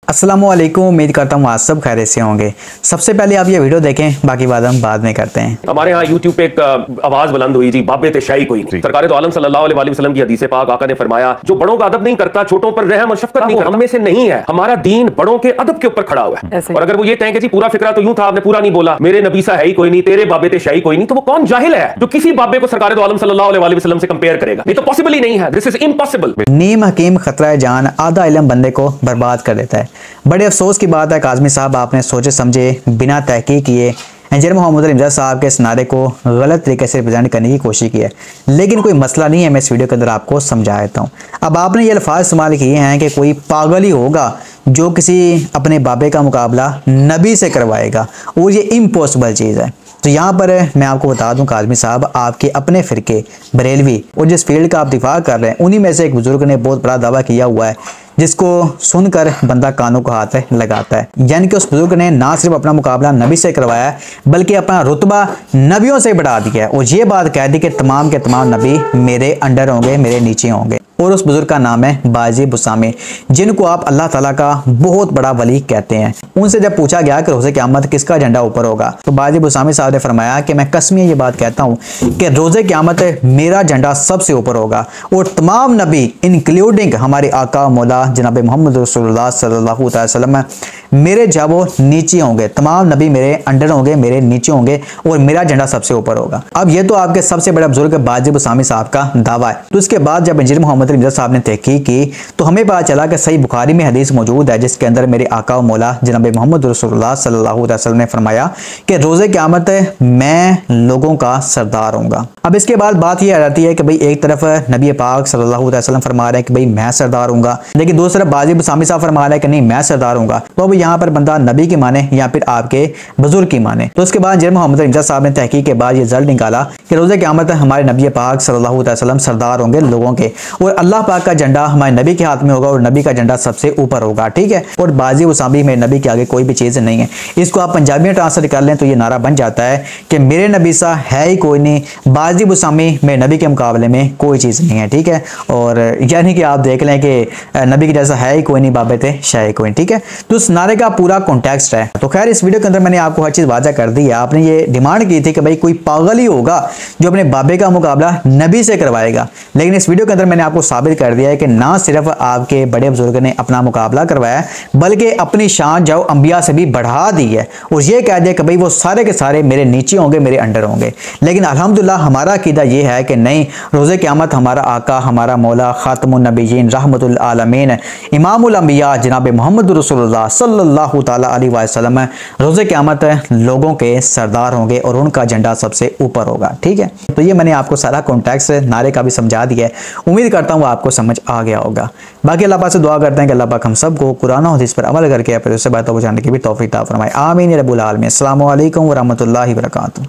अस्सलामुअलैकुम। उम्मीद करता हूँ आप सब खैरियत से होंगे। सबसे पहले आप ये वीडियो देखें, बाकी बात हम बाद में करते हैं। हमारे यहाँ यूट्यूब पे एक आवाज बुलंद हुई जी, बाबे ते शाही कोई नहीं। सरकार दो आलम सल्लल्लाहु अलैहि वसल्लम की हदीस पाक आका ने फरमाया, जो बड़ों का अदब नहीं करता, छोटों पर रहम और शफकत नहीं करता, हम में से नहीं है। हमारा दीन बड़ों के अदब के ऊपर खड़ा हुआ है। और अगर वो ये कहें कि जी पूरा फिक्रा तो यूं था, आपने पूरा नहीं बोला, मेरे नबी सा है ही कोई नहीं, तेरे बाबे ते शाही कोई नहीं, तो वो कौन जाहिल है जो किसी बाबे को सरकार दो आलम सल्लल्लाहु अलैहि वसल्लम से कंपेयर करेगा? ये तो पॉसिबल ही नहीं है। This is impossible. नीम हकीम खतरा जान, आधा इल्म बंदे को बर्बाद कर देता है। बड़े अफसोस की बात है काज़मी साहब, आपने सोचे समझे बिना तहकीक किए इंजीनियर मोहम्मद इमजाज साहब के इस नारे को गलत तरीके से रिप्रेजेंट करने की कोशिश की है। लेकिन कोई मसला नहीं है, मैं इस वीडियो के अंदर आपको समझा देता हूँ। अब आपने ये अल्फाज इस्तेमाल किए हैं कि कोई पागल ही होगा जो किसी अपने बाबे का मुकाबला नबी से करवाएगा, और ये इम्पॉसिबल चीज़ है। तो यहाँ पर मैं आपको बता दूं काज़मी साहब, आपके अपने फ़िरके बरेलवी और जिस फील्ड का आप दिफा कर रहे हैं, उन्हीं में से एक बुजुर्ग ने बहुत बड़ा दावा किया हुआ है, जिसको सुनकर बंदा कानों को हाथ लगाता है। यानी कि उस बुजुर्ग ने ना सिर्फ अपना मुकाबला नबी से करवाया है, बल्कि अपना रुतबा नबियों से बढ़ा दिया है, और ये बात कह दी कि तमाम के तमाम नबी मेरे अंडर होंगे, मेरे नीचे होंगे। और उस बुजुर्ग का नाम है बाजी बुसामी, जिनको आप अल्लाह ताला का बहुत बड़ा वली कहते हैं। उनसे जब पूछा गया कि रोज़े क़यामत किसका झंडा ऊपर होगा, तो बाजी बुसामी साहब ने फरमाया कि मैं कसमिया ये बात कहता हूँ कि रोज़े क़यामत मेरा झंडा सबसे ऊपर होगा, और तमाम नबी इंक्लूडिंग हमारे आका मौला जनाब मोहम्मद रसूलुल्लाह सल्लल्लाहु अलैहि वसल्लम मेरे जावो नीचे होंगे। तमाम नबी मेरे अंडर होंगे, मेरे नीचे होंगे, और मेरा झंडा सबसे ऊपर होगा। अब ये तो आपके सबसे बड़े बुजुर्ग बाजी बुसामी साहब का दावा है। तो इसके बाद जब इंजीनियर मोहम्मद इमजाज साहब ने तहकीक की, तो हमें पता चला कि सही बुखारी में हदीस मौजूद है, जिसके अंदर मेरे आका और मौला जनाब मोहम्मद रसूलुल्लाह सल्लल्लाहु अलैहि वसल्लम ने फरमाया कि रोज़े क़यामत मैं लोगों का सरदार होऊंगा। अब इसके बाद बात यह आ जाती है कि भाई एक तरफ नबी पाक सल्लल्लाहु अलैहि वसल्लम फरमा रहे हैं कि भाई मैं सरदार होऊंगा, लेकिन दूसरी तरफ बाजी बुसामी साहब फरमा रहे हैं कि नहीं मैं सरदार होऊंगा। तो अब यहाँ पर बंदा नबी की माने या फिर आपके बुजुर्ग की माने। तो उसके बाद इंजीनियर मोहम्मद इमजाज साहब ने तहकीक के बाद ये रिजल्ट निकाला कि रोज़े क़यामत हमारे नबी पाक सल्लल्लाहु अलैहि वसल्लम सरदार होंगे लोगों के, और अल्लाह पाक का झंडा हमारे नबी के हाथ में होगा, और नबी का झंडा सबसे ऊपर होगा। ठीक है, और बाजी बुसामी में नबी के आगे कोई भी चीज़ नहीं है। इसको आप पंजाबी में ट्रांसलेट कर लें तो ये नारा बन जाता है कि मेरे नबी सा है ही कोई नहीं, बाजी बुसामी में नबी के मुकाबले में कोई चीज़ नहीं है। ठीक है, और यानी कि आप देख लें कि नबी के जैसा है ही कोई नहीं, बाबे थे शाही कोई। ठीक है, तो उस नारे का पूरा कॉन्टेक्स्ट है। तो खैर इस वीडियो के अंदर मैंने आपको हर चीज़ वाज़ा कर दी है। आपने ये डिमांड की थी कि भाई कोई पागल ही होगा जो अपने बाबे का मुकाबला नबी से करवाएगा, लेकिन इस वीडियो के अंदर मैंने आपको साबित कर दिया है कि ना सिर्फ आपके बड़े बुजुर्ग ने अपना मुकाबला करवाया, बल्कि अपनी शान जो अंबिया से भी बढ़ा दी है, और ये कह दिया कि भाई वो सारे के सारे मेरे नीचे होंगे, मेरे अंडर होंगे। लेकिन अल्हम्दुलिल्लाह हमारा अकीदा ये है कि नहीं, रोज़े क़यामत हमारा आका, हमारा मौला, खातमुन नबीयीन, रहमतुल आलमीन, इमामुल अंबिया जनाब मोहम्मद रसूलुल्लाह सल्लल्लाहु ताला अलैहि वसल्लम रोज़े क़यामत लोगों के सरदार होंगे, और उनका झंडा सबसे ऊपर होगा। ठीक है, तो ये मैंने आपको सारा कॉन्टेक्स्ट नारे का भी समझा दिया है। उम्मीद करता हूँ आपको समझ आ गया होगा। बाकी अल्लाह पाक से दुआ करते हैं कि अल्लाह पाक हम सबको कुरान और हदीस पर अमल करके फिर उससे बातों को जानने की भी तौफीक अता फरमाए। आमीन या रब्बुल आलमीन। अस्सलामु अलैकुम व रहमतुल्लाहि व बरकातुहू।